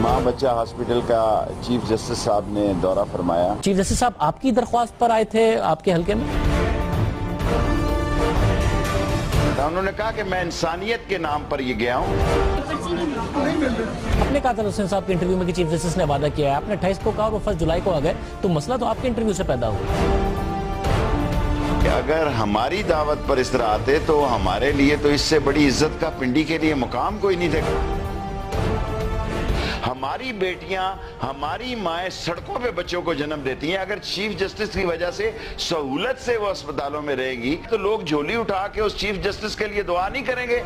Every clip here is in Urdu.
ماں بچہ ہاسپٹل کا چیف جسٹس صاحب نے دورہ فرمایا. چیف جسٹس صاحب آپ کی درخواست پر آئے تھے آپ کے حلقے میں؟ انہوں نے کہا کہ میں انسانیت کے نام پر یہ گیا ہوں. آپ نے کہا تھا حسین صاحب کے انٹرویو میں کہ چیف جسٹس نے وعدہ کیا ہے، آپ نے 28 کو کہا اور وہ 1 جولائی کو آ گئے، تو مسئلہ تو آپ کے انٹرویو سے پیدا ہوا. کہ اگر ہماری دعوت پر اس طرح آتے تو ہمارے لیے تو اس سے بڑی عزت کا پنڈی کے لیے مقام کوئی نہیں تھا. ہماری بیٹیاں، ہماری مائیں سڑکوں پہ بچوں کو جنم دیتی ہیں. اگر چیف جسٹس کی وجہ سے سہولت سے وہ اسپتالوں میں رہے گی تو لوگ جھولی اٹھا کے اس چیف جسٹس کے لیے دعا نہیں کریں گے.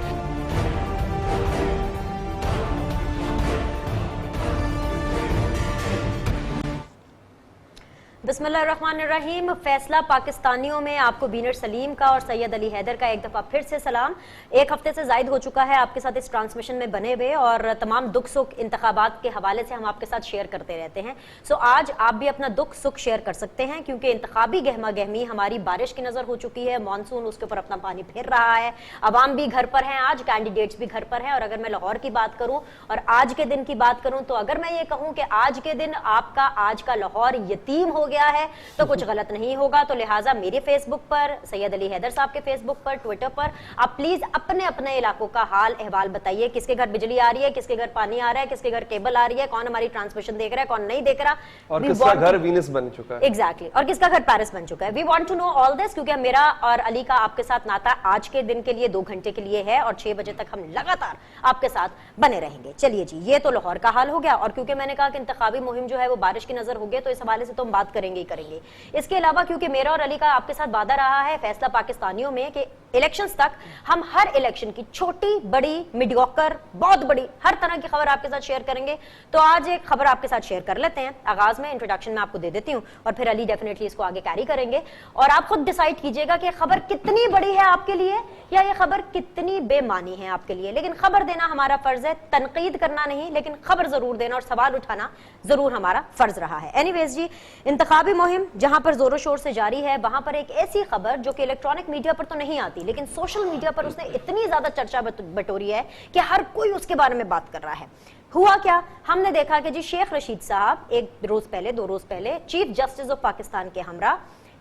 بسم اللہ الرحمن الرحیم. فیصلہ پاکستانیوں میں آپ کو بینر سلیم کا اور سید علی حیدر کا ایک دفعہ پھر سے سلام. 1 ہفتے سے زائد ہو چکا ہے آپ کے ساتھ اس ٹرانسمیشن میں بنے ہوئے، اور تمام دکھ سکھ انتخابات کے حوالے سے ہم آپ کے ساتھ شیئر کرتے رہتے ہیں. سو آج آپ بھی اپنا دکھ سکھ شیئر کر سکتے ہیں، کیونکہ انتخابی گہما گہمی ہماری بارش کی نظر ہو چکی ہے، مانسون اس کے اوپر اپنا پانی پھیر رہا ہے، عوام بھی گھر پر ہیں، آج کینڈیڈیٹس بھی گھر پر ہیں. اور اگر میں لاہور کی بات کروں اور آج کے دن کی بات کروں تو اگر میں یہ کہوں کہ آج کے دن آپ کا آج کا لاہور یتیم ہو گیا ہے تو کچھ غلط نہیں ہوگا. تو لہٰذا میرے فیس بک پر، سید علی حیدر صاحب کے فیس بک پر، ٹویٹر پر آپ پلیز اپنے اپنے علاقوں کا حال احوال بتائیے. کس کے گھر بجلی آ رہی ہے، کس کے گھر پانی آ رہا ہے، کس کے گھر کیبل آ رہی ہے، کون ہماری ٹرانسمیشن دیکھ رہا ہے، کون نہیں دیکھ رہا، اور کس کا گھر وینس بن چکا ہے. ایگزیکٹلی، اور کس کا گھر پیرس بن چکا ہے. وی وانٹ ٹو نو آل دس، کیونکہ میرا اور علی کا آپ کے ساتھ ناتا آج کے دن کے لیے 2 گھنٹے کے لیے ہے، اور 6 بجے تک ہم لگاتار آپ کے ساتھ بنے رہیں گے. چلیے جی، یہ تو لاہور کا حال ہو گیا. اور کیونکہ میں نے کہا کہ انتخابی مہم جو ہے وہ بارش کی نظر ہو گئی، تو اس حوالے سے تو ہم بات کریں گے ہی کریں گے. اس کے علاوہ کیونکہ میرا اور علی کا آپ کے ساتھ وعدہ رہا ہے فیصلہ پاکستانیوں میں کہ الیکشنز تک ہم ہر الیکشن کی چھوٹی بڑی میڈیوکر بہت بڑی ہر طرح کی خبر آپ کے ساتھ شیئر کریں گے. تو آج ایک خبر آپ کے ساتھ شیئر کر لیتے ہیں. آغاز میں انٹروڈکشن میں آپ کو دے دیتی ہوں، اور پھر علی ڈیفینیٹلی اس کو آگے کیری کریں گے، اور آپ خود ڈیسائیڈ کیجئے گا کہ خبر کتنی بڑی ہے آپ کے لیے یا یہ خبر کتنی بے معنی ہے آپ کے لیے. لیکن خبر دینا ہمارا فرض ہے، تنقید کرنا نہیں، لیکن خبر ضرور دینا اور سوال اٹھانا ضرور ہمارا فرض رہا ہے. اینی ویز جی، انتخابی مہم جہاں پر زور و شور سے جاری ہے، وہاں پر ایک ایسی خبر جو کہ الیکٹرانک میڈیا پر تو نہیں آتی لیکن سوشل میڈیا پر اس نے اتنی زیادہ چرچا بٹوری ہے کہ ہر کوئی اس کے بارے میں بات کر رہا ہے. ہوا کیا، ہم نے دیکھا کہ جی شیخ رشید صاحب 1 روز پہلے 2 روز پہلے چیف جسٹس آف پاکستان کے ہمراہ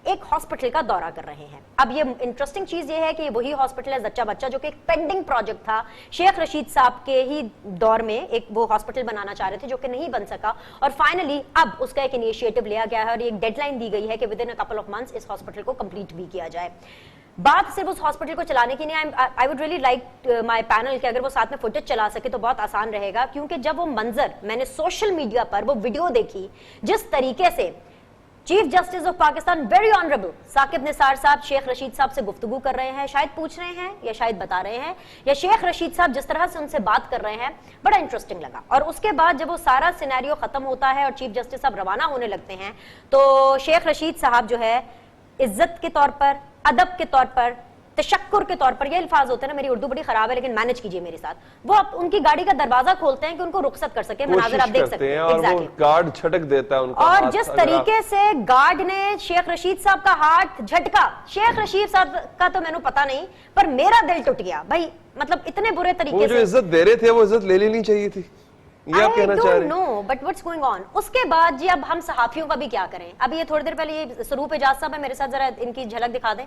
ایک ہاسپٹل کا دورہ کر رہے ہیں. اب یہ انٹرسٹنگ چیز یہ ہے کہ وہی ہاسپٹل ہے زچہ بچہ، جو کہ ایک پینڈنگ پروجیکٹ تھا شیخ رشید صاحب کے ہی دور میں. ایک وہ ہاسپٹل بنانا چاہ رہے تھے جو کہ نہیں بن سکا، اور فائنلی اب اس کا ایک انیشیٹو لیا گیا ہے اور ایک ڈیڈ لائن دی گئی ہے کہ within a couple of months اس ہاسپٹل کو کمپلیٹ بھی کیا جائے. بات صرف اس ہاسپٹل کو چلانے کی نہیں. I would really like my panel کہ اگر وہ ساتھ میں فوٹیج چلا سکے تو بہت آسان رہے گا، کیونکہ جب وہ منظر میں نے سوشل میڈیا پر وہ ویڈیو دیکھی جس طریقے سے chief justice of Pakistan very honourable Saqib Nisar sahab Sheikh Rashid صاحب سے گفتگو کر رہے ہیں، شاید پوچھ رہے ہیں یا شاید بتا رہے ہیں، یا شیخ رشید صاحب جس طرح سے ان سے بات کر رہے ہیں، بڑا انٹرسٹنگ لگا. اور اس کے بعد جب وہ سارا سینیریو ختم ہوتا ہے اور چیف جسٹس صاحب روانہ ہونے لگتے ہیں تو شیخ رشید صاحب جو ہے عزت کے طور پر، ادب کے طور پر، تشکر کے طور پر، یہ الفاظ ہوتے ہیں نا، میری اردو بڑی خراب ہے لیکن مینج کیجئے میرے ساتھ، وہ ان کی گاڑی کا دروازہ کھولتے ہیں کہ ان کو رخصت کر سکے. مناظر آپ دیکھ سکتے ہیں، اور وہ گارڈ چھٹک دیتا ہے ان کا. اور جس طریقے سے گارڈ نے شیخ رشید صاحب کا ہاتھ جھٹکا، شیخ رشید صاحب کا تو میں نے پتا نہیں پر میرا دل ٹوٹ گیا بھائی. مطلب اتنے برے طریقے سے جو عزت دے رہے تھے وہ عزت لے لینی چاہیے تھی. I don't know, but what's going on. اس کے بعد جی اب ہم صحافیوں کا بھی کیا کریں. اب یہ تھوڑی دیر پہلے یہ سروپ اعجاز صاحب ہے، میرے ساتھ ذرا ان کی جھلک دکھا دیں.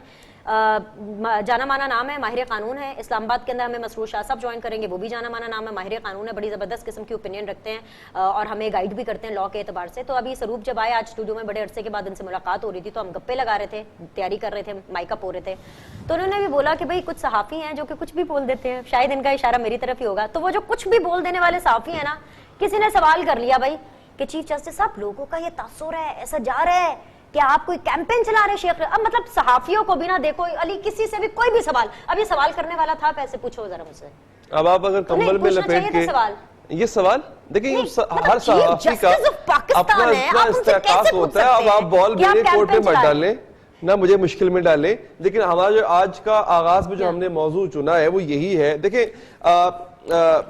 جانا مانا نام ہے، ماہر قانون ہے. اسلام آباد کے اندر ہمیں مسرور شاہ صاحب جوائن کریں گے، وہ بھی جانا مانا نام ہے، ماہر قانون ہے، بڑی زبردست قسم کی اوپینین رکھتے ہیں اور ہمیں گائیڈ بھی کرتے ہیں لاء کے اعتبار سے. تو ابھی سروپ جب آئے آج اسٹوڈیو میں، بڑے عرصے کے بعد ان سے ملاقات ہو رہی تھی تو ہم گپے لگا رہے تھے، تیاری کر رہے تھے، مائک اپ ہو رہے تھے. تو انہوں نے بھی بولا کہ بھائی کچھ صحافی ہیں جو کہ کچھ بھی بول دیتے ہیں، شاید ان کا اشارہ میری طرف ہی ہوگا. تو وہ جو کچھ بھی بول دینے والے صحافی ہیں نا، کسی نے سوال کر لیا بھائی کہ چیف جسٹس صاحب لوگوں کا یہ تاثر ہے، ایسا جا رہا ہے کہ آپ کوئی کیمپین چلا رہے شیخ. اب مطلب صحافیوں کو بھی نہ دیکھو علی، کسی سے بھی کوئی بھی سوال، اب یہ سوال کرنے والا تھا پیسے پوچھو ذرا مجھ سے. اب آپ اگر کمبل میں لپیٹ کے یہ سوال دیکھیں، ہر صحافی کا اپنا استحقاق ہوتا ہے. اب آپ بال میرے کورٹ میں مت ڈالیں نہ مجھے مشکل میں ڈالیں. لیکن ہمارا جو آج کا آغاز میں جو ہم نے موضوع چنا ہے وہ یہی ہے. دیکھیں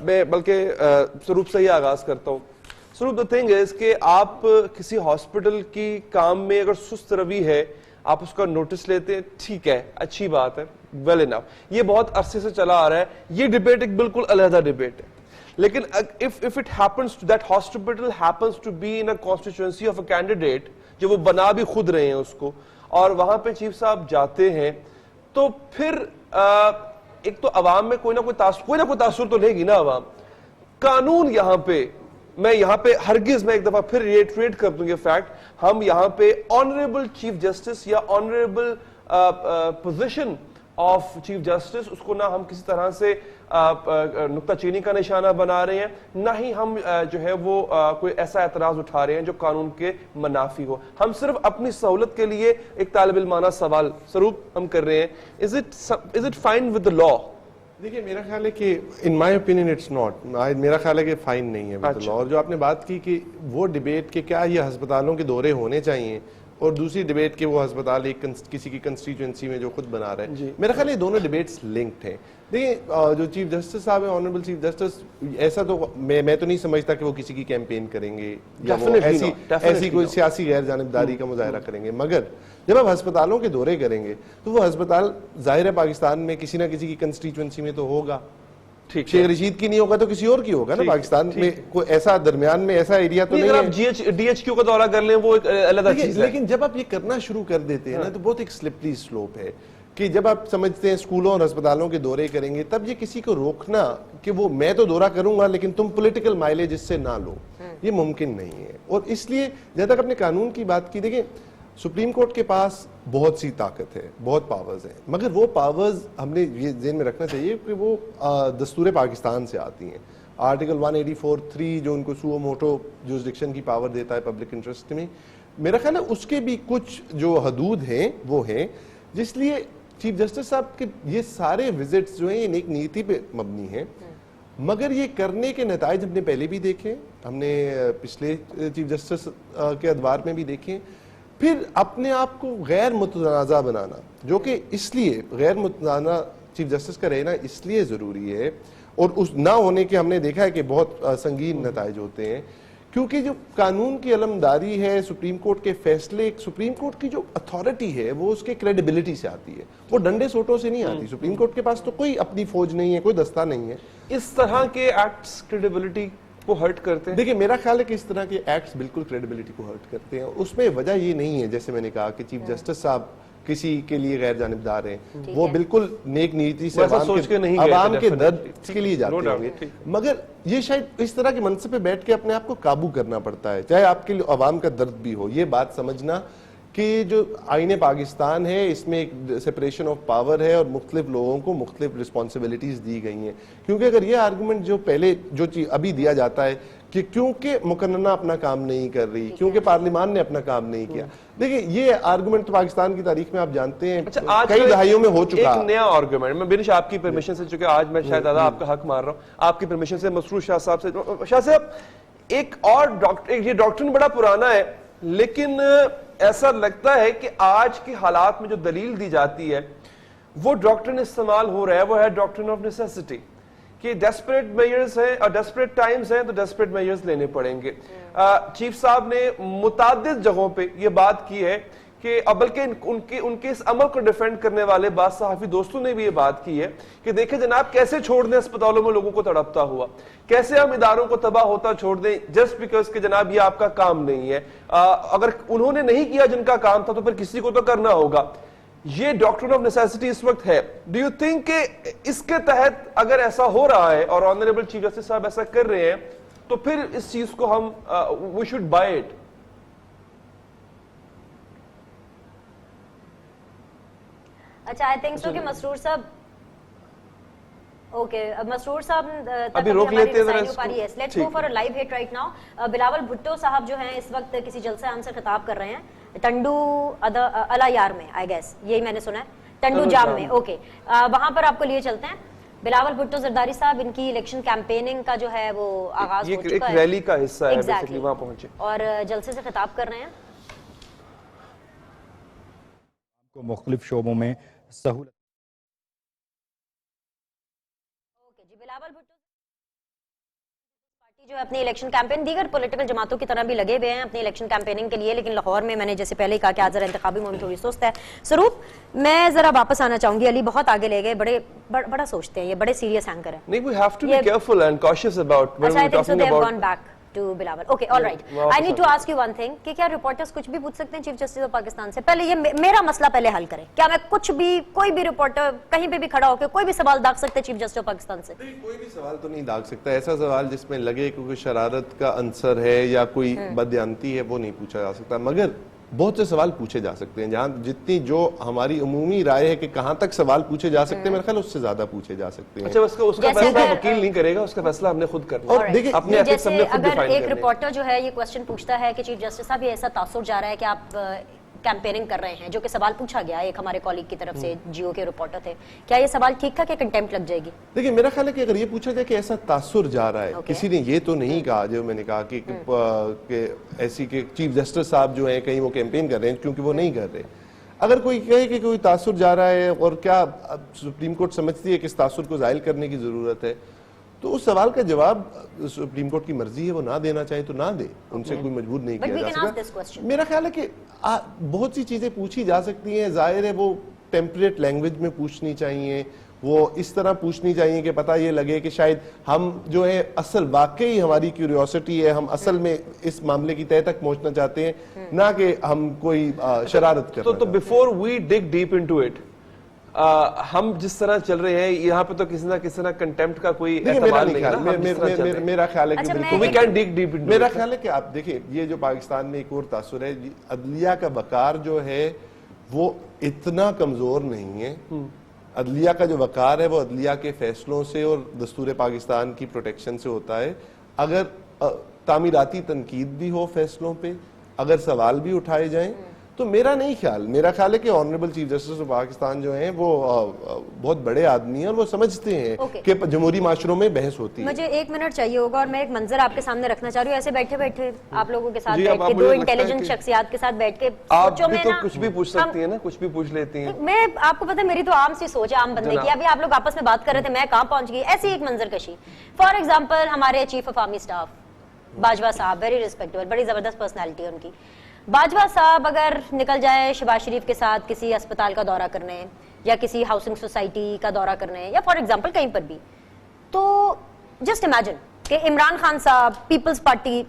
میں بلکہ سروپ سے ہی آغاز کرتا ہوں. سروپ the thing is کہ آپ کسی ہاسپٹل کی کام میں اگر سست روی ہے آپ اس کا نوٹس لیتے ہیں، ٹھیک ہے، اچھی بات ہے، well enough. یہ بہت عرصے سے چلا آ رہا ہے. یہ ڈیبیٹ ایک بالکل علیحدہ ڈیبیٹ ہے. لیکن if it happens to that hospital happens to be in a constituency of a candidate جو وہ بنا بھی خود رہے ہیں اس کو, اور وہاں پہ چیف صاحب جاتے ہیں, تو پھر ایک تو عوام میں کوئی نہ کوئی تاثر تو لے گی نا عوام. قانون یہاں پہ میں ہرگز میں ایک دفعہ پھر ریٹریٹ کر دوں یہ فیکٹ, ہم یہاں پہ آنریبل چیف جسٹس یا honourable position of chief justice اس کو نہ ہم کسی طرح سے نکتہ چینی کا نشانہ بنا رہے ہیں, نہ ہی ہم جو ہے وہ کوئی ایسا اعتراض اٹھا رہے ہیں جو قانون کے منافی ہو. ہم صرف اپنی سہولت کے لیے ایک طالب علمانہ سوال سروپ ہم کر رہے ہیں, is it fine with the law؟ دیکھیے میرا خیال ہے کہ ان مائی اوپینین اٹس ناٹ, میرا خیال ہے کہ فائن نہیں ہے ود دی لاء. اور جو آپ نے بات کی کہ وہ ڈیبیٹ کہ کیا یہ ہسپتالوں کے دورے ہونے چاہیے, اور دوسری ڈیبیٹ کہ وہ ہسپتال ایک کسی کی کنسٹیچوئنسی میں جو خود بنا رہا ہے, میرا خیال ہے یہ دونوں ڈیبیٹس لنکڈ ہیں. دیکھیں جو چیف جسٹس صاحب ہیں, آنریبل چیف جسٹس, ایسا تو میں تو نہیں سمجھتا کہ وہ کسی کی کیمپین کریں گے یا وہ ایسی کوئی سیاسی غیر جانبداری کا مظاہرہ کریں گے. مگر جب آپ ہسپتالوں کے دورے کریں گے تو وہ ہسپتال ظاہر ہے پاکستان میں کسی نہ کسی کی کنسٹیچوئنسی میں تو ہوگا. شیخ رشید کی نہیں ہوگا تو کسی اور کی ہوگا نا. پاکستان میں کوئی ایسا درمیان میں ایسا ایریا تو نہیں ہے. ڈی ایچ کیو کا دورہ کر لیں وہ ایک علیحدہ چیز ہے. لیکن جب آپ یہ کرنا شروع کر دیتے ہیں نا تو بہت ایک سلپری سلوپ ہے کہ جب آپ سمجھتے ہیں اسکولوں اور ہسپتالوں کے دورے کریں گے تب یہ کسی کو روکنا کہ وہ میں تو دورہ کروں گا لیکن تم پولیٹیکل مائلیج اس سے نہ لو, یہ ممکن نہیں ہے. اور اس لیے جہاں تک اپنے قانون کی بات کی, دیکھیں سپریم کورٹ کے پاس بہت سی طاقت ہے, بہت پاورز ہیں, مگر وہ پاورز ہم نے یہ ذہن میں رکھنا چاہیے کہ وہ دستور پاکستان سے آتی ہیں. آرٹیکل 184(3) جو ان کو سو موٹو جورسڈکشن کی پاور دیتا ہے پبلک انٹرسٹ میں, میرا خیال ہے اس کے بھی کچھ جو حدود ہیں وہ ہیں. جس لیے چیف جسٹس صاحب کے یہ سارے وزٹس جو ہیں یہ ایک نیتی پہ مبنی ہیں, مگر یہ کرنے کے نتائج ہم نے پہلے بھی دیکھے, ہم نے پچھلے چیف جسٹس کے ادوار میں بھی دیکھے. پھر اپنے آپ کو غیر متنازع بنانا, جو کہ اس لیے غیر متنازع چیف جسٹس کا رہنا اس لیے ضروری ہے, اور اس نہ ہونے کے ہم نے دیکھا ہے کہ بہت سنگین نتائج ہوتے ہیں, کیونکہ جو قانون کی علمداری ہے, سپریم کورٹ کے فیصلے, سپریم کورٹ کی جو اتھارٹی ہے وہ اس کے کریڈیبلٹی سے آتی ہے, وہ ڈنڈے سوٹوں سے نہیں آتی. سپریم کورٹ کے پاس تو کوئی اپنی فوج نہیں ہے, کوئی دستہ نہیں ہے. اس طرح کے ایکٹس کریڈیبلٹی کو ہرٹ کرتے ہیں. دیکھیں میرا خیال ہے کہ اس طرح کے ایکٹس بالکل کریڈیبلٹی کو ہرٹ کرتے ہیں. اس میں وجہ یہ نہیں ہے جیسے میں نے کہا کہ چیف جسٹس صاحب کسی کے لیے غیر جانبدار ہیں, وہ بالکل نیک نیتی سے عوام کے درد کے لیے جاتے ہوں گے, مگر یہ شاید اس طرح کے منصب پہ بیٹھ کے اپنے آپ کو قابو کرنا پڑتا ہے, چاہے آپ کے لیے عوام کا درد بھی ہو. یہ بات سمجھنا کہ جو آئین پاکستان ہے اس میں ایک سپریشن آف پاور ہے اور مختلف لوگوں کو مختلف رسپانسبلٹیز دی گئی ہیں. کیونکہ اگر یہ آرگومنٹ جو پہلے جو چیز ابھی دیا جاتا ہے کہ کیونکہ مقننہ اپنا کام نہیں کر رہی, کیونکہ پارلیمان نے اپنا کام نہیں کیا, دیکھیں یہ آرگومنٹ تو پاکستان کی تاریخ میں آپ جانتے ہیں کئی دہائیوں میں ہو چکا. ایک نیا آرگومنٹ میں بنش آپ کی پرمیشن سے, چونکہ آج میں شاید دادا آپ کا حق مار رہا ہوں, آپ کی پرمیشن سے مسرور شاہ صاحب سے. شاہ صاحب ایک اور یہ ڈاکٹرن بڑا پرانا ہے, لیکن ایسا لگتا ہے کہ آج کے حالات میں جو دلیل دی جاتی ہے وہ ڈاکٹرن استعمال ہو رہا ہے, وہ ہے ڈاکٹرن آف نیسیسٹی, کہ ڈیسپریٹ میئرز ہیں اور ڈیسپریٹ ٹائمز ہیں تو ڈیسپریٹ میئرز لینے پڑیں گے. چیف صاحب نے متعدد جگہوں پہ یہ بات کی ہے کہ بلکہ ان کے اس عمل کو ڈیفینڈ کرنے والے بعض صحافی دوستوں نے بھی یہ بات کی ہے کہ دیکھیں جناب کیسے چھوڑ دیں اسپتالوں میں لوگوں کو تڑپتا ہوا, کیسے ہم اداروں کو تباہ ہوتا چھوڑ دیں جسٹ بیکاز کہ جناب یہ آپ کا کام نہیں ہے. اگر انہوں نے نہیں کیا جن کا کام تھا تو پھر کسی کو تو کرنا ہوگا. یہ ڈاکٹرن آف نیسیسٹی اس وقت ہے. ڈو یو تھنک کہ اس کے تحت اگر ایسا ہو رہا ہے اور آنریبل چیف جسٹس صاحب ایسا کر رہے ہیں تو پھر اس چیز کو ہم وی شوڈ بائی اٹ؟ اچھا آئی تھنک سو کہ مسرور صاحب اوکے مسرور صاحب ابھی روک لیتے ہیں. Let's go for a live hit right now. Bilawal Bhutto صاحب جو ہیں اس وقت کسی جلسے عام سے خطاب کر رہے ہیں ٹنڈو الایار میں, آئی گیس یہی میں نے سنا ہے, ٹنڈو جام میں. اوکے وہاں پر آپ کو لیے چلتے ہیں. بلاول بھٹو زرداری صاحب ان کی الیکشن کیمپیننگ کا جو ہے وہ آغاز ہو چکا ہے, ایک ریلی کا حصہ ہے بیسیکلی, وہاں پہنچے اور جلسے سے خطاب کر رہے ہیں. کو مختلف شعبوں میں سہولت. اوکے جی, بلاول بھٹو جو اپنی الیکشن کیمپین دیگر پولیٹیکل جماعتوں کی طرح بھی لگے ہوئے ہیں اپنی الیکشن کیمپیننگ کے لیے, لیکن لاہور میں میں نے جیسے پہلے ہی کہا کہ آج ذرا انتخابی مہم تھوڑی سست ہے. سروپ میں ذرا واپس آنا چاہوں گی, علی بہت آگے لے گئے, بڑا سوچتے ہیں, یہ بڑے سیریس اینکر ہیں. نہیں, we have to be careful and cautious about when we're talking about to Bilawal. Okay, all right. I need to ask you one thing کہ کیا ریپورٹرز کچھ بھی پوچھ سکتے ہیں چیف جسٹس آف پاکستان سے؟ پہلے یہ میرا مسئلہ پہلے حل کریں. کیا میں کچھ بھی کوئی بھی رپورٹر کہیں پہ بھی کھڑا ہو کے کوئی بھی سوال داغ سکتے ہیں چیف جسٹس آف پاکستان سے؟ کوئی بھی سوال تو نہیں داغ سکتا. ایسا سوال جس میں لگے کہ کوئی شرارت کا عنصر ہے یا کوئی بددیانتی ہے وہ نہیں پوچھا جا سکتا. مگر بہت سے سوال پوچھے جا سکتے ہیں, جہاں جتنی جو ہماری عمومی رائے ہے کہ کہاں تک سوال پوچھے جا سکتے ہیں, میرے خیال اس سے زیادہ پوچھے جا سکتے ہیں. اچھا, اس کا فیصلہ وکیل نہیں کرے گا, اس کا فیصلہ ہم نے خود کرنا. اور دیکھیں اپنے ایتھکس ہم نے خود ڈیفائن کرنے. ایک رپورٹر جو ہے یہ کوسچن پوچھتا ہے کہ چیف جسٹس صاحب یہ ایسا تاثر جا رہا ہے کہ آپ کیمپیننگ کر رہے ہیں, جو کہ سوال پوچھا گیا ایک ہمارے کالیگ کی طرف سے, جیو کے رپورٹر تھے, کیا یہ سوال ٹھیک تھا کہ کنٹیمپٹ لگ جائے گی؟ دیکھیں میرا خیال ہے کہ اگر یہ پوچھا جائے کہ ایسا تاثر جا رہا ہے, کسی نے یہ تو نہیں کہا جو میں نے کہا کہ ایسی کہ چیف جسٹس صاحب جو ہیں کہیں وہ کیمپین کر رہے ہیں, کیونکہ وہ نہیں کر رہے. اگر کوئی کہے کہ کوئی تاثر جا رہا ہے اور کیا سپریم کورٹ سمجھتی ہے کہ اس تاثر کو زائل کرنے کی ضرورت ہے, تو اس سوال کا جواب سپریم کورٹ کی مرضی ہے, وہ نہ دینا چاہیں تو نہ دے, ان سے کوئی مجبور نہیں کیا جا سکتا. میرا خیال ہے کہ بہت سی چیزیں پوچھی جا سکتی ہیں, ظاہر ہے وہ ٹیمپلیٹ لینگویج میں پوچھنی چاہیے, وہ اس طرح پوچھنی چاہیے کہ پتہ یہ لگے کہ شاید ہم جو ہے اصل واقعی ہماری کیوریوسٹی ہے, ہم اصل میں اس معاملے کی تہہ تک پہنچنا چاہتے ہیں, نہ کہ ہم کوئی شرارت کر رہے ہیں. تو before we dig deep into it, ہم جس طرح چل رہے ہیں یہاں پہ تو کسی نہ کسی طرح کنٹیمپٹ کا کوئی احتمال نہیں ہے. میرا خیال ہے کہ we can dig deep into میرا خیال ہے کہ آپ دیکھیں یہ جو پاکستان میں ایک اور تاثر ہے, عدلیہ کا وقار جو ہے وہ اتنا کمزور نہیں ہے. عدلیہ کا جو وقار ہے وہ عدلیہ کے فیصلوں سے اور دستور پاکستان کی پروٹیکشن سے ہوتا ہے. اگر تعمیراتی تنقید بھی ہو فیصلوں پہ, اگر سوال بھی اٹھائے جائیں, تو میرا خیال ہے کہ honourable chief justice of Pakistan جو ہیں وہ بہت بڑے آدمی ہیں اور وہ سمجھتے ہیں کہ جمہوری معاشروں میں بحث ہوتی ہے. مجھے 1 منٹ چاہیے ہوگا اور میں ایک منظر آپ کے سامنے رکھنا چاہ رہی ہوں, ایسے بیٹھے بیٹھے آپ لوگوں کے ساتھ بیٹھ کے, دو انٹیلیجنٹ شخصیات کے ساتھ بیٹھ کے, آپ بھی تو کچھ بھی پوچھ سکتی ہیں نا, کچھ بھی پوچھ لیتی ہیں. میں آپ کو پتہ ہے میری تو عام سی سوچ ہے, عام بندے کی. ابھی آپ لوگ آپس میں بات کر رہے تھے, میں کہاں پہنچ گئی, ایسی ایک منظر کشی. فار ایگزامپل ہمارے chief of army staff Bajwa صاحب, ویری ریسپیکٹیبل, بڑی زبردست پرسنالٹی ہے ان کی. باجوہ صاحب اگر نکل جائے شہباز شریف کے ساتھ کسی اسپتال کا دورہ کرنے یا کسی ہاؤسنگ سوسائٹی کا دورہ کرنے یا فار ایگزامپل کہیں پر بھی, تو جسٹ امیجن کہ عمران خان صاحب, پیپلز پارٹی,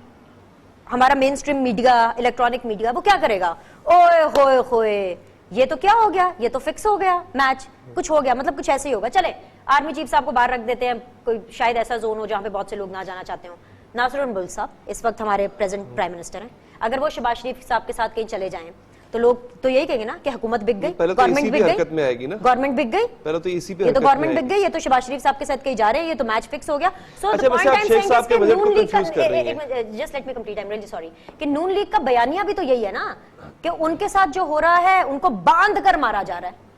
ہمارا مین اسٹریم میڈیا, الیکٹرانک میڈیا, وہ کیا کرے گا؟ اوئے ہوئے ہوئے, یہ تو کیا ہو گیا, یہ تو فکس ہو گیا میچ, کچھ ہو گیا, مطلب کچھ ایسے ہی ہوگا. چلے آرمی چیف صاحب کو باہر رکھ دیتے ہیں, کوئی شاید ایسا زون ہو جہاں پہ بہت سے لوگ نہ جانا چاہتے ہوں. ناصر ملک صاحب اس وقت ہمارے پریزنٹ پرائم منسٹر ہیں, اگر وہ شہباز شریف صاحب کے ساتھ کہیں چلے جائیں تو لوگ تو یہی کہیں گے نا کہ حکومت بک گئی, گورنمنٹ بک گئی, گورنمنٹ بک گئی, پہلے تو اسی پہ یہ تو گورنمنٹ بک گئی, یہ تو شہباز شریف صاحب کے ساتھ کہیں جا رہے ہیں, یہ تو میچ فکس ہو گیا. So the point I'm seeing کہ نون لیگ کا, just let me complete, I'm really sorry, کہ نون لیگ کا بیانیہ بھی تو یہی ہے نا کہ ان کے ساتھ جو ہو رہا ہے ان کو باندھ کر مارا جا رہا ہے.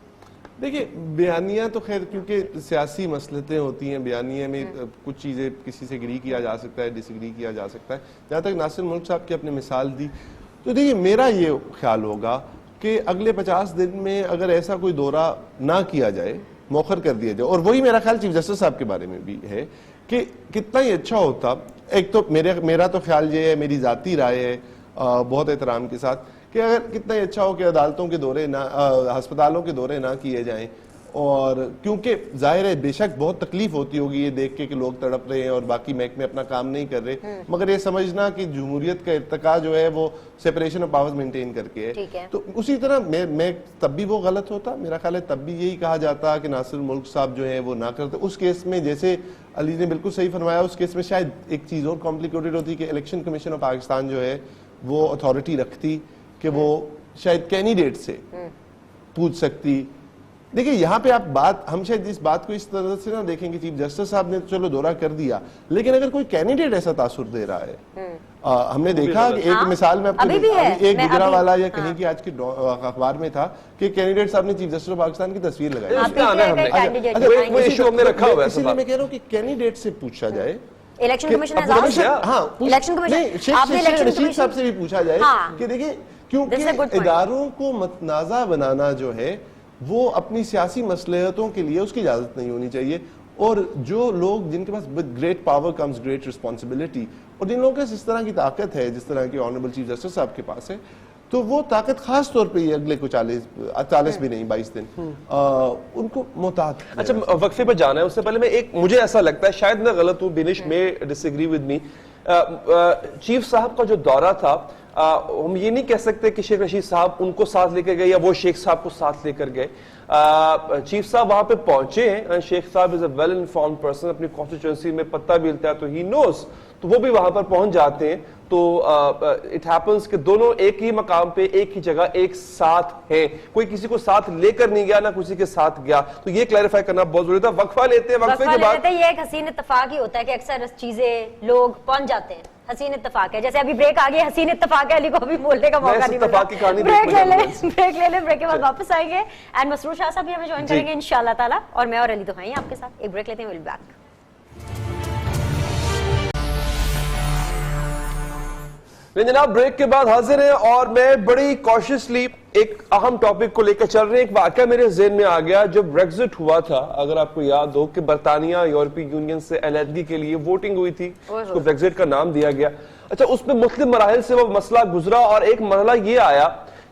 دیکھیں بیانیہ تو خیر کیونکہ سیاسی مسئلتیں ہوتی ہیں, بیانیہ میں کچھ چیزیں کسی سے اگری کیا جا سکتا ہے, ڈس ایگری کیا جا سکتا ہے. جہاں تک ناصر ملک صاحب کی اپنے مثال دی, تو دیکھیے میرا یہ خیال ہوگا کہ اگلے 50 دن میں اگر ایسا کوئی دورہ نہ کیا جائے, مؤخر کر دیا جائے, اور وہی میرا خیال چیف جسٹس صاحب کے بارے میں بھی ہے کہ کتنا ہی اچھا ہوتا. ایک تو میرا تو خیال یہ ہے, میری ذاتی رائے ہے بہت احترام کے ساتھ, کہ اگر کتنا ہی اچھا ہو کہ عدالتوں کے دورے نہ, ہسپتالوں کے دورے نہ کیے جائیں. اور کیونکہ ظاہر ہے بے شک بہت تکلیف ہوتی ہوگی یہ دیکھ کے کہ لوگ تڑپ رہے ہیں اور باقی محکمے اپنا کام نہیں کر رہے, مگر یہ سمجھنا کہ جمہوریت کا ارتقاء جو ہے وہ سیپریشن آف پاورز مینٹین کر کے ہے. تو اسی طرح میں تب بھی وہ غلط ہوتا, میرا خیال ہے تب بھی یہی کہا جاتا کہ ناصر ملک صاحب جو ہے وہ نہ کرتے. اس کیس میں جیسے علی نے بالکل صحیح فرمایا, اس کیس میں شاید ایک چیز اور کمپلیکیٹڈ ہوتی کہ الیکشن کمیشن آف پاکستان جو ہے وہ اتھارٹی رکھتی کہ وہ شاید کینڈیڈیٹ سے پوچھ سکتی. دیکھیں یہاں پہ آپ ہم شاید اس بات کو اس طرح سے نہ دیکھیں کہ چیف جسٹس صاحب نے چلو دورہ کر دیا, لیکن اگر کوئی کینڈیڈیٹ ایسا تاثر دے رہا ہے, ہم نے دیکھا کہ ایک مثال میں ایک گجرا والا یا کہیں کی آج کے اخبار میں تھا کہ کینڈیڈیٹ صاحب نے چیف جسٹس آف پاکستان کی تصویر لگائی. اسی لیے میں کہہ رہا ہوں کہ کینڈیڈیٹ سے پوچھا جائے, الیکشن کمیشن رشید صاحب سے بھی پوچھا جائے کہ دیکھیں کیونکہ اداروں کو متنازع بنانا جو ہے وہ اپنی سیاسی مصلحتوں کے لیے اس کی اجازت نہیں ہونی چاہیے. اور جو لوگ جن کے پاس great power comes great responsibility, اور جن لوگوں کے اس طرح کی طاقت ہے جس طرح کی آنریبل چیف جسٹس صاحب کے پاس ہے، تو وہ طاقت خاص طور پہ یہ اگلے کو 40 بھی نہیں 22 دن ان کو محتاط. اچھا وقفے پہ جانا ہے، اس سے پہلے میں مجھے ایسا لگتا ہے، شاید میں غلط ہوں، بینش میں ڈس ایگری ود می، چیف صاحب کا جو دورہ تھا ہم یہ نہیں کہہ سکتے کہ شیخ رشید صاحب ان کو ساتھ لے کر گئے یا وہ شیخ صاحب کو ساتھ لے کر گئے. چیف صاحب وہاں پہ پہنچے ہیں، شیخ صاحب از اے ویل انفارمڈ پرسن، اپنی کانسٹیٹوئنسی میں پتہ بھی ہلتا ہے تو ہی نوز، تو وہ بھی وہاں پر پہنچ جاتے ہیں. تو اٹ ہیپنس کہ دونوں ایک ہی مقام پہ ایک ہی جگہ ایک ساتھ ہیں، کوئی کسی کو ساتھ لے کر نہیں گیا نہ کسی کے ساتھ گیا. تو یہ کلیریفائی کرنا بہت ضروری تھا. وقفہ لیتے ہیں، وقفے کے بعد یہ ایک حسین اتفاق ہی ہوتا ہے کہ اکثر چیزیں لوگ پہنچ جاتے ہیں. حسین اتفاق ہے، جیسے ابھی بریک آ گئی، حسین اتفاق ہے، علی کو ابھی بولنے کا موقع نہیں ملا. بریک لے لیں، بریک کے بعد واپس آئیں گے اینڈ مسرور شاہ صاحب بھی ہمیں جوائن کریں گے انشاءاللہ تعالیٰ، اور میں اور علی تو ہیں آپ کے ساتھ. ایک بریک لیتے ہیں، ویل بی بیک. جناب بریک کے بعد حاضر ہیں اور میں بڑی کوششلی ایک اہم ٹاپک کو لے کر چل رہے ہیں. ایک واقعہ میرے ذہن میں آ گیا جب بریگزٹ ہوا تھا، اگر آپ کو یاد ہو کہ برطانیہ یورپی یونین سے علیحدگی کے لیے ووٹنگ ہوئی تھی، اس کو بریگزٹ کا نام دیا گیا. اچھا اس میں مختلف مراحل سے وہ مسئلہ گزرا اور ایک مرحلہ یہ آیا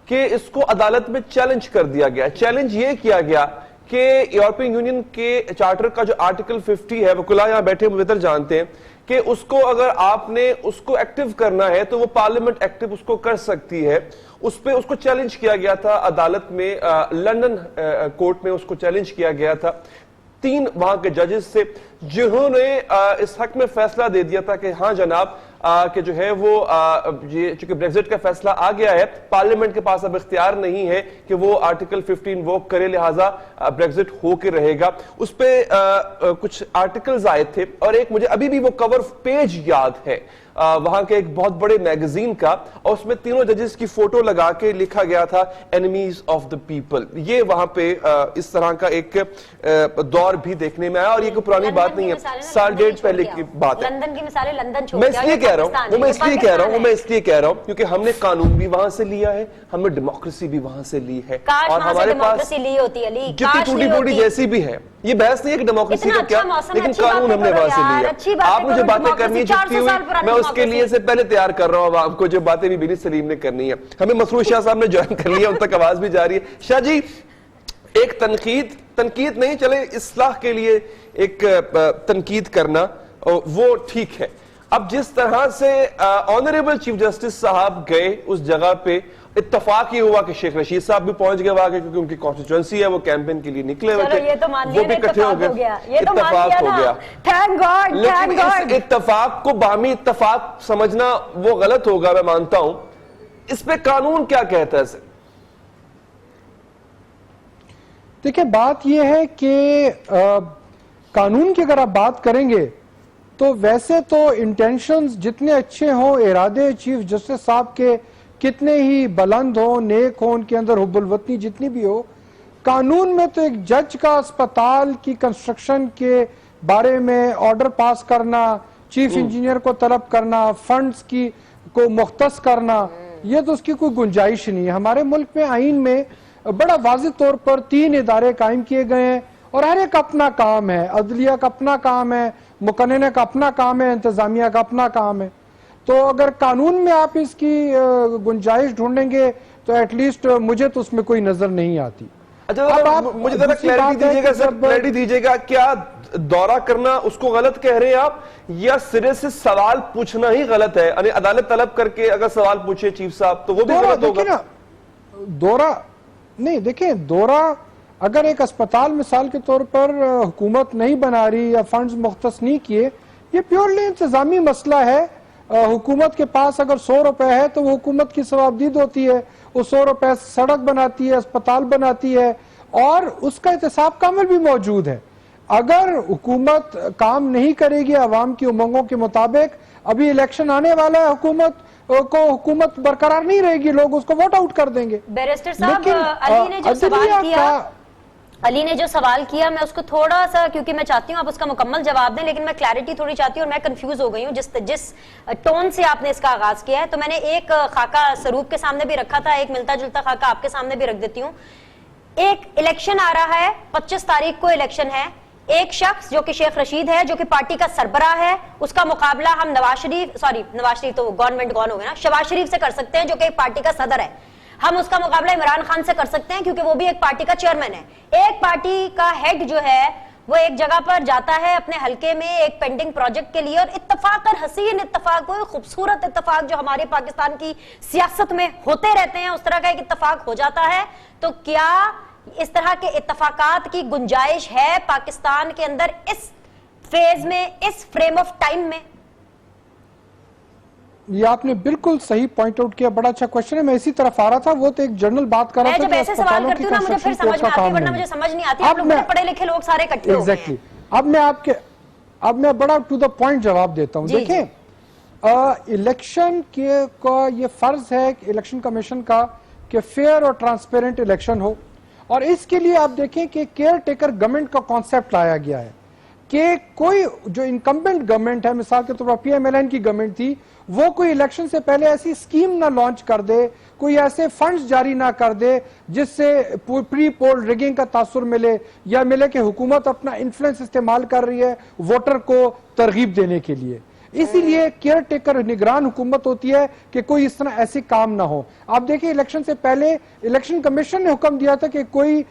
کہ اس کو عدالت میں چیلنج کر دیا گیا. چیلنج یہ کیا گیا کہ یورپین یونین کے چارٹر کا جو آرٹیکل 50 ہے، وکلا یہاں بیٹھے بہتر جانتے ہیں کہ اس کو اگر آپ نے اس کو ایکٹیو کرنا ہے تو وہ پارلیمنٹ ایکٹیو اس کو کر سکتی ہے. اس پہ اس کو چیلنج کیا گیا تھا عدالت میں، لندن کورٹ میں اس کو چیلنج کیا گیا تھا 3 وہاں کے ججز سے، جنہوں نے اس حق میں فیصلہ دے دیا تھا کہ ہاں جناب کہ جو ہے وہ چونکہ بریگزٹ کا فیصلہ آ گیا ہے، پارلیمنٹ کے پاس اب اختیار نہیں ہے کہ وہ آرٹیکل 15 انووک کرے، لہٰذا بریگزٹ ہو کے رہے گا. اس پہ کچھ آرٹیکلز آئے تھے اور ایک مجھے ابھی بھی وہ کور پیج یاد ہے وہاں کے ایک بہت بڑے میگزین کا، اور اس میں تینوں ججز کی فوٹو لگا کے لکھا گیا تھا اینیمیز آف دا پیپل. یہ وہاں پہ اس طرح کا ایک دور بھی دیکھنے میں آیا اور یہ کوئی پرانی بات نہیں ہے، سال ڈیڑھ پہلے کی بات ہے. لندن کی مثالیں لندن چھوڑ میں اس لیے کہہ رہا ہوں، میں اس لیے کہہ رہا ہوں کیونکہ ہم نے قانون بھی وہاں سے لیا ہے، ہم نے ڈیموکریسی بھی وہاں سے لی ہے، اور ہمارے پاس جتنی ٹوٹی پھوٹی جیسی بھی ہے، یہ بحث نہیں ہے کہ ڈیموکریسی کا کیا، لیکن قانون ہم نے وہاں سے لیا. آپ مجھے باتیں کرنی ہے چھپتی ہوئی، میں اس کے لیے سے پہلے تیار کر رہا ہوں آپ کو جو باتیں بھی بینی سلیم نے کرنی ہے. ہمیں مسرور شاہ صاحب نے جوائن کر لیا، ان تک آواز بھی جاری ہے. شاہ جی ایک تنقید نہیں، چلے اصلاح کے لیے ایک تنقید کرنا وہ ٹھیک ہے. اب جس طرح سے آنریبل چیف جسٹس صاحب گئے اس جگہ پہ، اتفاق یہ ہوا کہ شیخ رشید صاحب بھی پہنچ گئے وہاں کے، کیونکہ ان کی کانسٹیٹوئنسی ہے، وہ کیمپین کے لیے نکلے ہوئے تھے، وہ بھی اکٹھے ہو گئے، اتفاق ہو گیا. لیکن اس اتفاق کو باہمی اتفاق سمجھنا وہ غلط ہوگا، میں مانتا ہوں. اس پہ قانون کیا کہتا ہے؟ دیکھیں بات یہ ہے کہ قانون کی اگر آپ بات کریں گے تو ویسے تو انٹینشنز جتنے اچھے ہوں، ارادے چیف جسٹس صاحب کے کتنے ہی بلند ہوں، نیک ہوں، ان کے اندر حب الوطنی جتنی بھی ہو، قانون میں تو ایک جج کا اسپتال کی کنسٹرکشن کے بارے میں آرڈر پاس کرنا، چیف انجینئر کو طلب کرنا، فنڈز کی کو مختص کرنا، یہ تو اس کی کوئی گنجائش نہیں ہے. ہمارے ملک میں آئین میں بڑا واضح طور پر 3 ادارے قائم کیے گئے ہیں اور ہر ایک اپنا کام ہے. عدلیہ کا اپنا کام ہے، مقننہ کا اپنا کام ہے، انتظامیہ کا اپنا کام ہے. تو اگر قانون میں آپ اس کی گنجائش ڈھونڈیں گے تو ایٹ لیسٹ مجھے تو اس میں کوئی نظر نہیں آتی. اچھا مجھے ذرا کلیئرٹی دیجیے گا سر، کلیئرٹی دیجیے گا، کیا دورہ کرنا اس کو غلط کہہ رہے ہیں آپ، یا سرے سے سوال پوچھنا ہی غلط ہے؟ یعنی عدالت طلب کر کے اگر سوال پوچھے چیف صاحب تو وہ بھی غلط ہوگا؟ دورہ نہیں، دیکھیں دورہ اگر ایک اسپتال مثال کے طور پر حکومت نہیں بنا رہی یا فنڈز مختص نہیں کیے، یہ پیورلی انتظامی مسئلہ ہے. حکومت کے پاس اگر 100 روپے ہے تو وہ حکومت کی ثوابدید ہوتی ہے، وہ 100 روپے سڑک بناتی ہے، اسپتال بناتی ہے، اور اس کا احتساب کا عمل بھی موجود ہے. اگر حکومت کام نہیں کرے گی عوام کی امنگوں کے مطابق، ابھی الیکشن آنے والا ہے، حکومت برقرار نہیں رہے گی، لوگ اس کو ووٹ آؤٹ کر دیں گے. بیرسٹر صاحب علی نے جو سوال کیا میں اس کو تھوڑا سا، کیونکہ میں چاہتی ہوں آپ اس کا مکمل جواب دیں، لیکن میں کلیئرٹی تھوڑی چاہتی ہوں اور میں کنفیوز ہو گئی ہوں جس ٹون سے آپ نے اس کا آغاز کیا ہے. تو میں نے ایک خاکہ سروپ کے سامنے بھی رکھا تھا، ایک ملتا جلتا خاکہ آپ کے سامنے بھی رکھ دیتی ہوں. ایک الیکشن آ رہا ہے، 25 تاریخ کو الیکشن ہے، ایک شخص جو کہ شیخ رشید ہے, جو کہ پارٹی کا سربراہ ہے, اس کا مقابلہ ہم نواز شریف تو گورنمنٹ گون ہو گئے نا, شہباز شریف سے کر سکتے ہیں جو کہ ایک پارٹی کا صدر ہے. ہم اس کا مقابلہ عمران خان سے کر سکتے ہیں کیونکہ وہ بھی ایک پارٹی کا چیئرمین ہے. ایک پارٹی کا ہیڈ جو ہے وہ ایک جگہ پر جاتا ہے اپنے حلقے میں ایک پینڈنگ پروجیکٹ کے لیے, اور اتفاقاً حسین اتفاق, کوئی خوبصورت اتفاق جو ہمارے پاکستان کی سیاست میں ہوتے رہتے ہیں, اس طرح کا ایک اتفاق ہو جاتا ہے. تو کیا اس طرح کے اتفاقات کی گنجائش ہے پاکستان کے اندر اس فیز میں, اس فریم آف ٹائم میں؟ یہ آپ نے بالکل صحیح پوائنٹ آؤٹ کیا, بڑا اچھا کوشچن ہے. میں اسی طرف آ رہا تھا, وہ تو ایک جنرل بات کر رہا تھا. میں جب ایسے سوال کرتی ہوں نا مجھے پھر سمجھ میں آتی, ورنہ مجھے سمجھ نہیں آتی. آپ لوگ پڑھے لکھے لوگ سارے اکٹھے ہو گئے ہیں. اب میں بڑا ٹو دا پوائنٹ جواب دیتا ہوں. دیکھیں, الیکشن کا یہ فرض ہے الیکشن کمیشن کا کہ فیئر اور ٹرانسپیرنٹ الیکشن ہو, اور اس کے لیے آپ دیکھیں کہ کیئر ٹیکر گورنمنٹ کا کانسیپٹ لایا گیا ہے کہ کوئی جو انکمبنٹ گورنمنٹ ہے, مثال کے طور پر پی ایم ایل این کی گورنمنٹ تھی, وہ کوئی الیکشن سے پہلے ایسی اسکیم نہ لانچ کر دے, کوئی ایسے فنڈز جاری نہ کر دے جس سے پری پول ریگنگ کا تاثر ملے, یا ملے کہ حکومت اپنا انفلوئنس استعمال کر رہی ہے ووٹر کو ترغیب دینے کے لیے. اسی لیے کیئر ٹیکر نگران حکومت ہوتی ہے کہ کوئی اس طرح ایسی کام نہ ہو. آپ دیکھیں الیکشن سے پہلے الیکشن کمیشن نے حکم دیا تھا کہ کوئی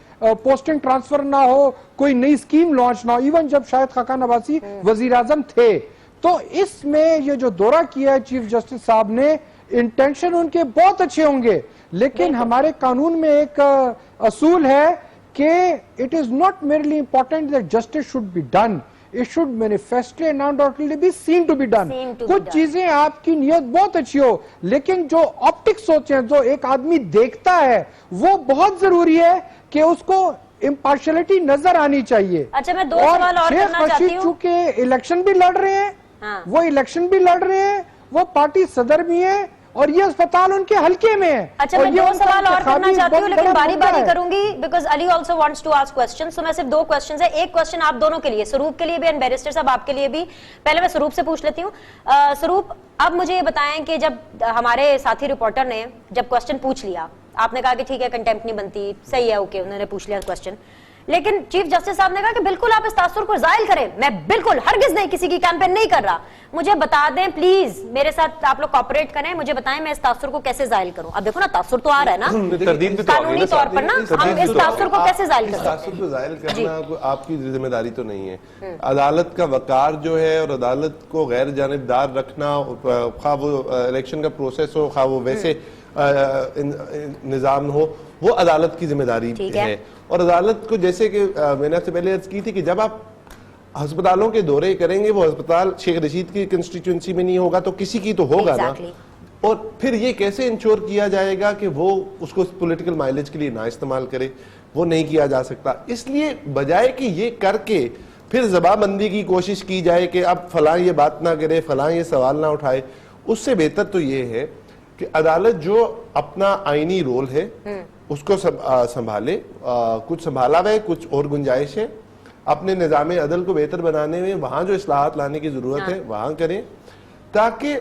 پوسٹنگ ٹرانسفر نہ ہو, کوئی نئی اسکیم لانچ نہ ہو, ایون جب شاہد خاقان عباسی وزیر اعظم تھے. تو اس میں یہ جو دورہ کیا ہے چیف جسٹس صاحب نے, انٹینشن ان کے بہت اچھے ہوں گے, لیکن ہمارے قانون میں ایک اصول ہے کہ it is not merely important that justice should be done, it should manifestly and undoubtedly be seen to be done. کچھ چیزیں آپ کی نیت بہت اچھی ہو, لیکن جو آپٹکس ہوتے ہیں, جو ایک آدمی دیکھتا ہے, وہ بہت ضروری ہے کہ اس کو امپارشلٹی نظر آنی چاہیے. اچھا میں دو سوال اور کرنا چاہتی ہوں. چونکہ الیکشن بھی لڑ رہے ہیں, وہ الیکشن بھی لڑ رہے ہیں, وہ پارٹی صدر بھی ہیں, اور یہ اسپتال ان کے حلقے میں ہے. اچھا میں دو سوال اور کرنا چاہتی ہوں, لیکن باری باری کروں گی because Ali also wants to ask question. So میں صرف دو کوسچنز ہیں, ایک کوسچن آپ دونوں کے لیے, سروپ کے لیے بھی اینڈ بیرسٹر صاحب آپ کے لیے بھی. پہلے میں سروپ سے پوچھ لیتی ہوں. سروپ, اب مجھے یہ بتائیں کہ جب ہمارے ساتھی رپورٹر نے جب کوسچن پوچھ لیا, آپ نے کہا کہ ٹھیک ہے کنٹیمپٹ نہیں بنتی, صحیح ہے, اوکے, انہوں نے پوچھ لیا کوسچن, لیکن چیف جسٹس صاحب نے کہا کہ بالکل آپ اس تاثر کو زائل کریں. میں بالکل ہرگز نہیں کسی کی کیمپین نہیں کر رہا, مجھے بتا دیں پلیز, میرے ساتھ آپ لوگ کوآپریٹ کریں, مجھے بتائیں میں اس تاثر کو کیسے زائل کروں. اب دیکھو نا تاثر تو آ رہا ہے نا قانونی طور پر نا, ہم اس تاثر کو کیسے زائل کریں. تاثر کو زائل کرنا آپ کی ذمہ داری تو نہیں ہے. عدالت کا وقار جو ہے اور عدالت کو غیر جانبدار رکھنا, خواہ وہ الیکشن کا پروسیس ہو, خواہ وہ ویسے نظام ہو, وہ عدالت کی ذمہ داری ہے. اور عدالت کو, جیسے کہ میں نے آپ سے پہلے عرض کی تھی کہ جب آپ ہسپتالوں کے دورے کریں گے, وہ ہسپتال شیخ رشید کی کنسٹیٹوئنسی میں نہیں ہوگا تو کسی کی تو ہوگا نا. اور پھر یہ کیسے انشور کیا جائے گا کہ وہ اس کو پولیٹیکل مائلیج کے لیے نہ استعمال کرے, وہ نہیں کیا جا سکتا. اس لیے بجائے کہ یہ کر کے پھر زبان بندی کی کوشش کی جائے کہ اب فلاں یہ بات نہ کرے, فلاں یہ سوال نہ اٹھائے, اس سے بہتر تو یہ ہے کہ عدالت جو اپنا آئینی رول ہے اس کو سنبھالے. کچھ سنبھالا ہے, کچھ اور گنجائش ہے. اپنے نظام عدل کو بہتر بنانے میں وہاں جو اصلاحات لانے کی ضرورت ہے وہاں کریں, تاکہ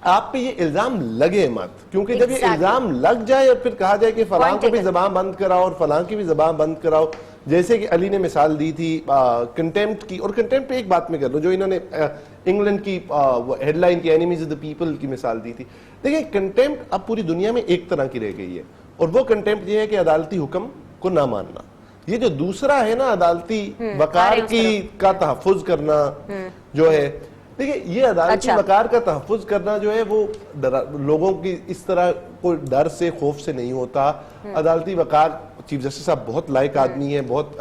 آپ پہ یہ الزام لگے مت. کیونکہ جب یہ الزام لگ جائے اور پھر کہا جائے کہ فلاں کو بھی زبان بند کراؤ اور فلاں کی بھی زبان بند کراؤ, جیسے کہ علی نے مثال دی تھی کنٹیمپٹ کی. اور کنٹیمپٹ پہ ایک بات میں کر لوں, جو انہوں نے انگلینڈ کی ہیڈ لائن کی اینیمیز آف دی پیپل کی مثال دی تھی. دیکھیں کنٹیمپٹ اب پوری دنیا میں ایک طرح کی رہ گئی ہے, اور وہ کنٹیمپٹ یہ ہے کہ عدالتی حکم کو نہ ماننا. یہ جو دوسرا ہے نا عدالتی وقار کا تحفظ کرنا جو ہے, دیکھیں یہ عدالتی وقار کا تحفظ کرنا جو ہے وہ لوگوں کی اس طرح کوئی ڈر سے, خوف سے نہیں ہوتا. عدالتی وقار, چیف جسٹس صاحب بہت لائق آدمی ہیں, بہت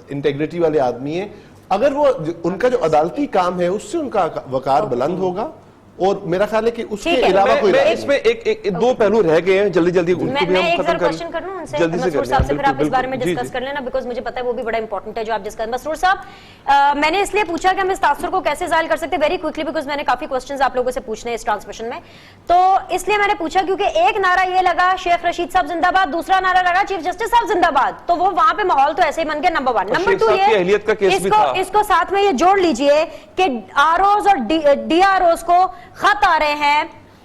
انٹیگریٹی والے آدمی ہیں. اگر وہ ان کا جو عدالتی کام ہے اس سے ان کا وقار بلند ہوگا, اور میرا خیال ہے کہ اس کے علاوہ کوئی اس میں ایک دو پہلو رہ گئے ہیں, جلدی جلدی میں ایک ذرا کوشچن کر لوں ان سے مسرور صاحب سے, پھر آپ اس بارے میں ڈسکس کر لینا, بیکاز مجھے پتا ہے وہ بھی بڑا امپورٹنٹ ہے جو آپ ڈسکس. مسرور صاحب, میں نے اس لیے پوچھا کہ ہم اس تاثر کو کیسے زائل کر سکتے ہیں, ویری کوئکلی, بیکاز میں نے کافی کوسچنز آپ لوگوں سے پوچھنے اس ٹرانسمیشن میں. تو اس لیے میں نے پوچھا کیونکہ ایک نعرہ یہ لگا شیخ رشید صاحب زندہ باد, دوسرا نعرہ لگا چیف جسٹس صاحب زندہ باد. تو وہ وہاں پہ ماحول تو ایسے ہی بن گیا, نمبر 1. نمبر 2 یہ اس کو ساتھ میں یہ جوڑ لیجئے کہ آر اوز اور ڈی آر اوز کو خط آ رہے ہیں